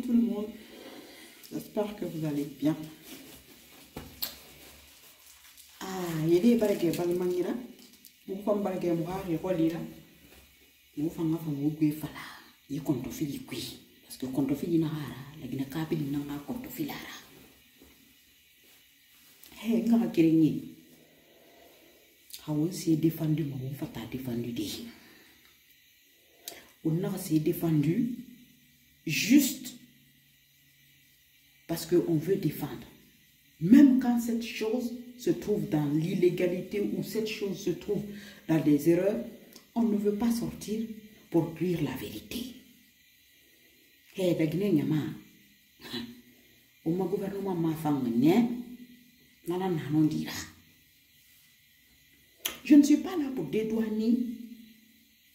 tout le monde. J'espère que vous allez bien. Il y a des balais qui sont mangira. Vous faites balais qui sont relira. Vous faites un peu de fala. Il y a compte fili qui. Parce que compte fili na hara. La gina kapi na nga compte filara. Hey, nga kiringi. On s'est défendu, mais on va défendu. On s'est défendu juste parce qu'on veut défendre. Même quand cette chose se trouve dans l'illégalité ou cette chose se trouve dans des erreurs, on ne veut pas sortir pour dire la vérité. Hey, au gouvernement m'a fait je ne suis pas là pour dédouaner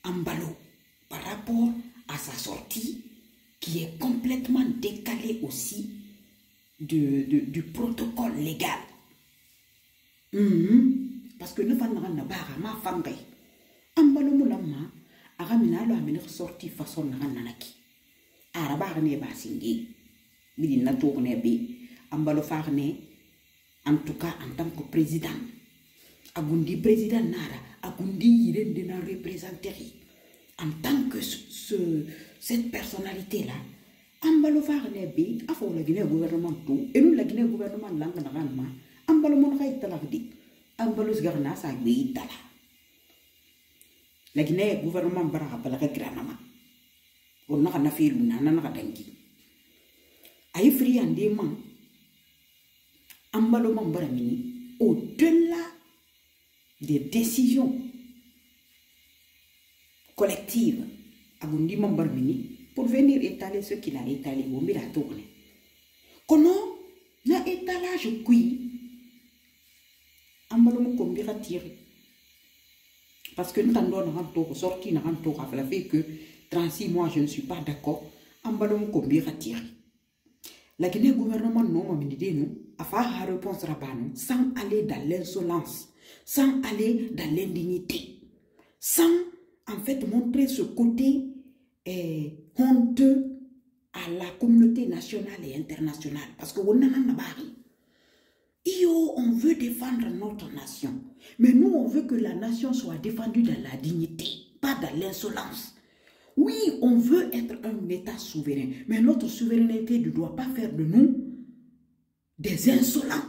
Ambalo par rapport à sa sortie qui est complètement décalée aussi du protocole légal. Parce que nous avons ma femme. Ambalo moulama agamina lo amene sorti façon nanaki. Araba ne ba singi. Bidi na tourne bi Ambalo farne en tout cas en tant que président. Agundi président Nara, Agundi Yiren de la représenterie. En tant que cette personnalité-là, Ambalo Farnebi, a fait la Guinée gouvernement tout, et nous la Guinée gouvernement langue na Ambalo Monraï Talagdi, Ambalo Sgarna sa gbi tala. La Guinée gouvernement Baraka Palaka Granama. On n'a pas fait l'una, n'a pas d'engi. Aïe free en dément, Ambalo Mambaramini, au-delà des décisions collectives à Gundi Mambarmini pour venir étaler ce qu'il a étalé au milieu de la tournée. Comment na étalage qui Ambalo Mukombira tiré. Parce que nous avons sorti, nous avons fait que 36 mois, je ne suis pas d'accord. Ambalo Mukombira tiré. La Guinée gouvernement non m'a nous a fait la réponse rabano sans aller dans l'insolence, sans aller dans l'indignité, sans en fait montrer ce côté honteux à la communauté nationale et internationale. Parce que on veut défendre notre nation, mais nous on veut que la nation soit défendue dans la dignité, pas dans l'insolence. Oui, on veut être un État souverain, mais notre souveraineté ne doit pas faire de nous des insolents,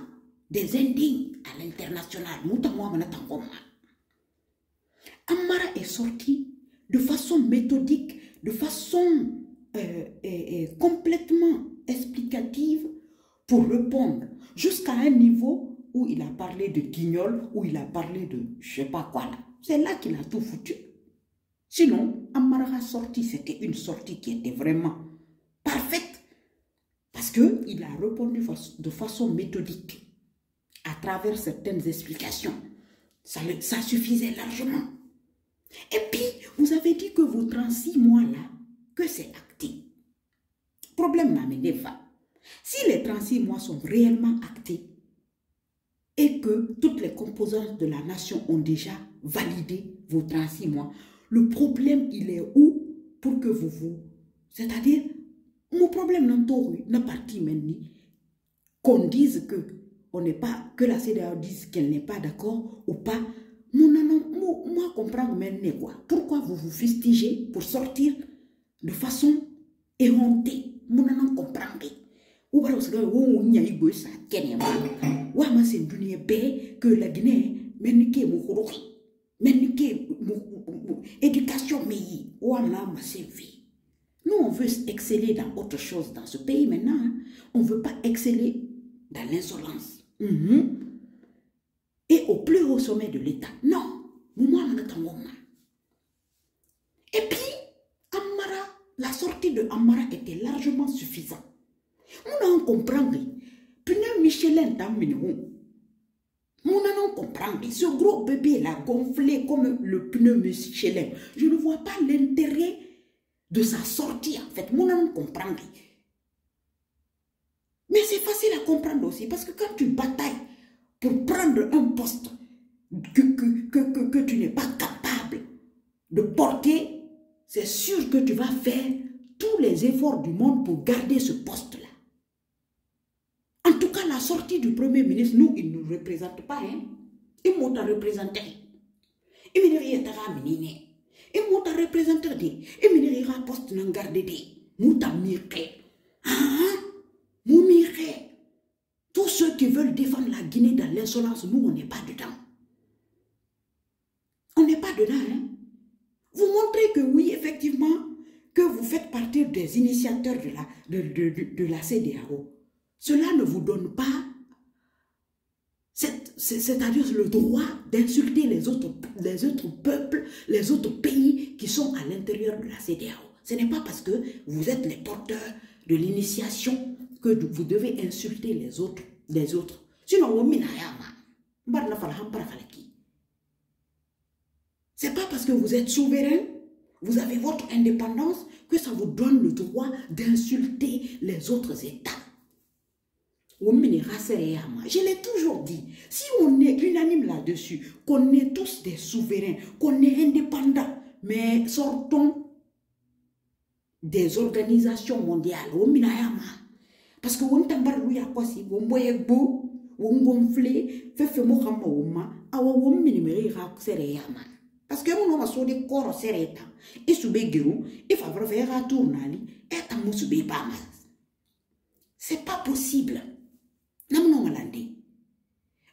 des indignes à l'international. Amara est sorti de façon méthodique, de façon complètement explicative pour répondre jusqu'à un niveau où il a parlé de guignol, où il a parlé de je sais pas quoi là. C'est là qu'il a tout foutu. Sinon, Amara sorti, c'était une sortie qui était vraiment parfaite. Parce qu'il a répondu de façon méthodique à travers certaines explications. Ça suffisait largement. Et puis, vous avez dit que vos 36 mois-là, que c'est acté. Problème n'a mené pas. Si les 36 mois sont réellement actés et que toutes les composantes de la nation ont déjà validé vos 36 mois, le problème, il est où pour que vous... C'est-à-dire, mon problème n'a parti maintenant qu'on dise que on n'est pas, que la CEDEAO dise qu'elle n'est pas d'accord ou pas. Moi, comprendre maintenant quoi. Pourquoi vous vous fustigez pour sortir de façon éhontée? Moi, non comprendre. Ou alors, c'est que la Guinée, éducation, nous, on veut exceller dans autre chose dans ce pays maintenant. Hein. On ne veut pas exceller dans l'insolence. Et au plus haut sommet de l'État. Non. Et puis, Amara, la sortie de Amara était largement suffisante. On comprend. Pneu Michelin dans on comprend. Ce gros bébé là gonflé comme le pneu Michelin. Je ne vois pas l'intérêt de sa sortie en fait. On comprend. Mais c'est facile à comprendre aussi parce que quand tu batailles pour prendre un poste que tu n'es pas capable de porter, c'est sûr que tu vas faire tous les efforts du monde pour garder ce poste-là. En tout cas, la sortie du Premier ministre, nous, il ne nous représente pas. Hein? Il m'a représenté. Il m'a représenté. Il m'a représenté. Il m'a poste de garder. Nous t'a miré. Nous miré. Tous ceux qui veulent défendre la Guinée dans l'insolence, nous, on n'est pas dedans. On n'est pas dedans. Hein? Vous montrez que oui, effectivement, que vous faites partie des initiateurs de la CEDEAO. Cela ne vous donne pas, c'est-à-dire le droit d'insulter les autres peuples, les autres pays qui sont à l'intérieur de la CEDEAO. Ce n'est pas parce que vous êtes les porteurs de l'initiation que vous devez insulter les autres. Sinon, c'est pas parce que vous êtes souverain, vous avez votre indépendance, que ça vous donne le droit d'insulter les autres États. Je l'ai toujours dit, si on est unanime là-dessus, qu'on est tous des souverains, qu'on est indépendants, mais sortons des organisations mondiales. Parce que on t'embarque à quoi si on boit beau, on gonfle, fait moi on parce que on a sur des corps serrés, et sous béguerou, il faut faire un tournali, et un moussou pas mal. C'est pas possible. Non, malandi.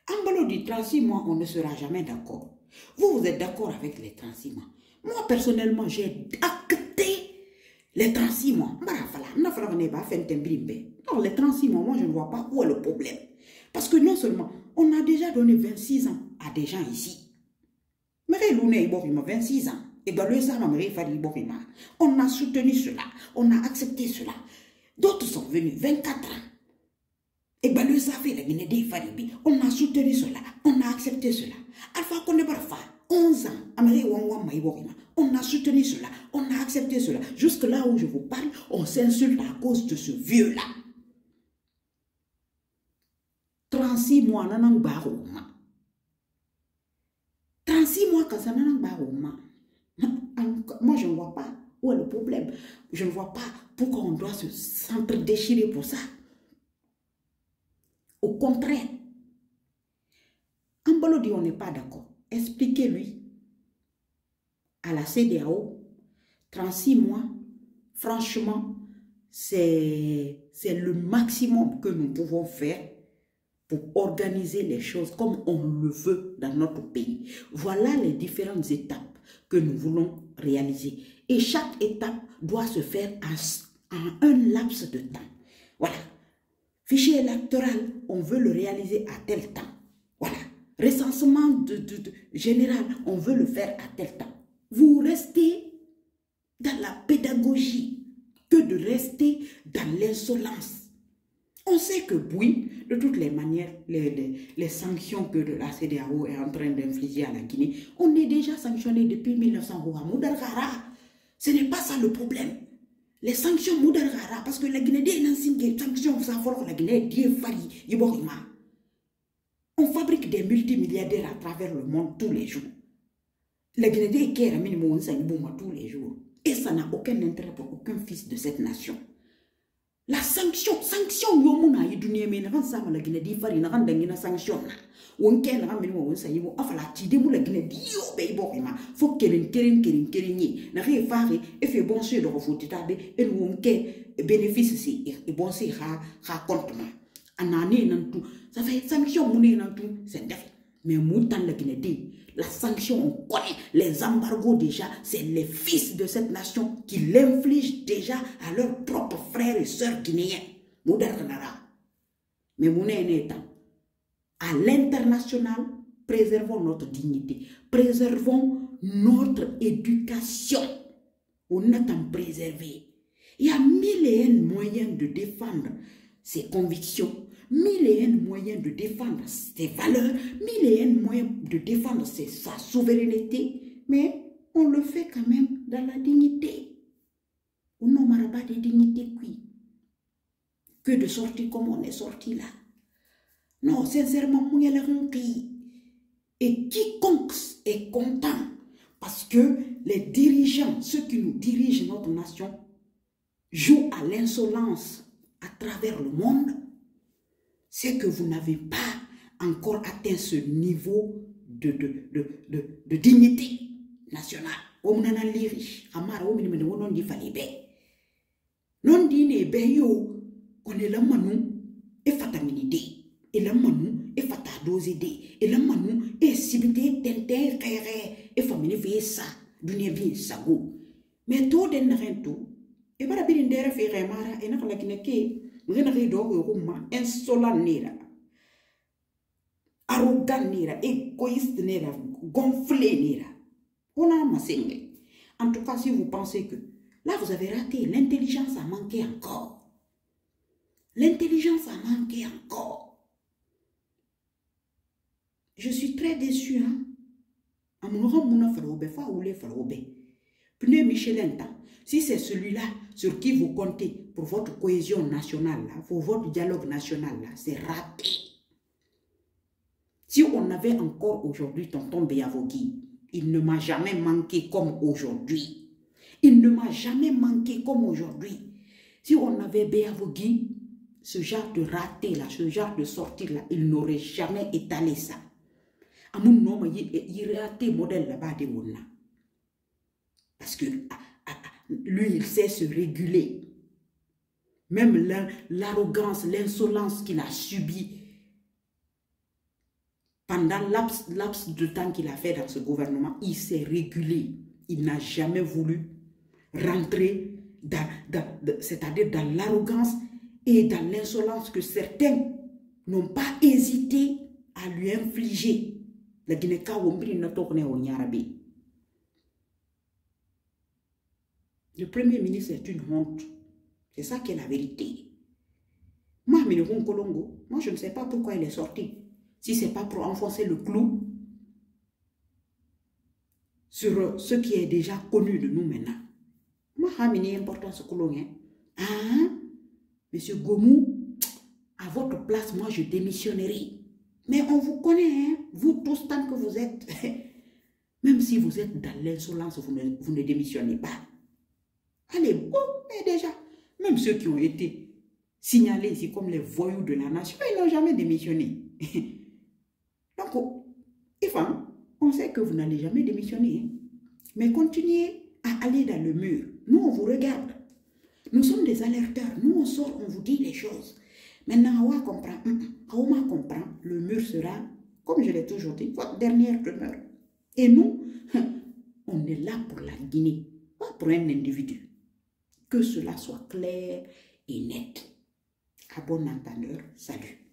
En balo du 36 mois, on ne sera jamais d'accord. Vous êtes d'accord avec les 36 mois. Moi, personnellement, j'ai acté les 36 mois. Non, les 36 mois, moi, je ne vois pas où est le problème. Parce que non seulement, on a déjà donné 26 ans à des gens ici. Mais 26 ans. Et on a soutenu cela. On a accepté cela. D'autres sont venus 24 ans. Et bien, le savait, la Guinée des Faribi, on a soutenu cela, on a accepté cela. Alpha Kondebrafa, 11 ans, on a soutenu cela, on a accepté cela. Jusque là où je vous parle, on s'insulte à cause de ce vieux-là. 36 mois, 36 mois, quand ça n'a pas moi, je ne vois pas où est le problème. Je ne vois pas pourquoi on doit se s'entre-déchirer pour ça. Au contraire, Ambalo dit on n'est pas d'accord. Expliquez-lui à la CEDEAO, 36 mois, franchement, c'est le maximum que nous pouvons faire pour organiser les choses comme on le veut dans notre pays. Voilà les différentes étapes que nous voulons réaliser. Et chaque étape doit se faire en un laps de temps. Voilà. Fichier électoral, on veut le réaliser à tel temps. Voilà. Recensement général, on veut le faire à tel temps. Vous restez dans la pédagogie que de rester dans l'insolence. On sait que oui, de toutes les manières, les sanctions que la CEDEAO est en train d'infliger à la Guinée, on est déjà sanctionné depuis 1900. Ce n'est pas ça le problème. Les sanctions Moudarara, parce que la Guinée est une sanction, la Guinée est on fabrique des multimilliardaires à travers le monde tous les jours. La Guinée est un minimum tous les jours. Et ça n'a aucun intérêt pour aucun fils de cette nation. La sanction, yomuna yidunia me na sama la Guinée di fari na randa ngina sanction na. Wonke na ngami mo wonsa yimo afala tide mu la Guinée di yo be bokima. Fo keren ni na re fari e fe bon sur de refuti tabe e wonke bénéfice si e bon si ha compte ma. Anani nan tout. Ça fait sanction muni nan tout, c'est défi. Mais moutan la Guinée di la sanction, on connaît les embargos déjà, c'est les fils de cette nation qui l'infligent déjà à leurs propres frères et sœurs guinéens. Mais à l'international, préservons notre dignité, préservons notre éducation. On attend préserver. Il y a mille et un moyens de défendre ses convictions. Mille et un moyens de défendre ses valeurs, mille et un moyens de défendre sa souveraineté, mais on le fait quand même dans la dignité. On n'aura pas de dignité que de sortir comme on est sorti là. Non, sincèrement, il y a un pays. Et quiconque est content, parce que les dirigeants, ceux qui nous dirigent notre nation, joue à l'insolence à travers le monde, c'est que vous n'avez pas encore atteint ce niveau de dignité nationale. On a l'irish, amara on me non di falibe. Non di ne be yo, on est la manu e fataminide, et la manu e fatadoside, et la manu e sibite tente kere e famine fe ça, dunia bien sago. Mais tout den rento, e bara bin dere fe remara e na kala kineke, ngena re dogo ruma insolent nera. Arrogant nera, égoïste nera, gonflé nera. On a massé. En tout cas, si vous pensez que là, vous avez raté, l'intelligence a manqué encore. L'intelligence a manqué encore. Je suis très déçu. Hein? Pneu Michelin, si c'est celui-là sur qui vous comptez pour votre cohésion nationale, là, pour votre dialogue national, là, c'est raté. Si on avait encore aujourd'hui tonton Béavogui, il ne m'a jamais manqué comme aujourd'hui. Il ne m'a jamais manqué comme aujourd'hui. Si on avait Béavogui, ce genre de raté là, ce genre de sortie là, il n'aurait jamais étalé ça. À mon nom, il raté modèle là-bas de Wonna. Parce que lui, il sait se réguler. Même l'arrogance, l'insolence qu'il a subie pendant laps de temps qu'il a fait dans ce gouvernement, il s'est régulé. Il n'a jamais voulu rentrer c'est-à-dire dans l'arrogance et dans l'insolence que certains n'ont pas hésité à lui infliger. Le Premier ministre est une honte. C'est ça qui est la vérité. Moi, je ne sais pas pourquoi il est sorti. Si ce n'est pas pour enfoncer le clou sur ce qui est déjà connu de nous maintenant. Moi, je suis important ce clou. Ah, Monsieur Gomou, à votre place, moi, je démissionnerai. Mais on vous connaît, hein? Vous tous, tant que vous êtes, même si vous êtes dans l'insolence, vous ne démissionnez pas. Allez, bon, mais déjà, même ceux qui ont été signalés ici comme les voyous de la nation, ils n'ont jamais démissionné. Donc, Ifan, on sait que vous n'allez jamais démissionner, hein? Mais continuez à aller dans le mur. Nous, on vous regarde. Nous sommes des alerteurs. Nous, on sort, on vous dit les choses. Maintenant, on comprend, le mur sera, comme je l'ai toujours dit, votre dernière demeure. Et nous, on est là pour la Guinée, pas pour un individu. Que cela soit clair et net. À bon entendeur, salut.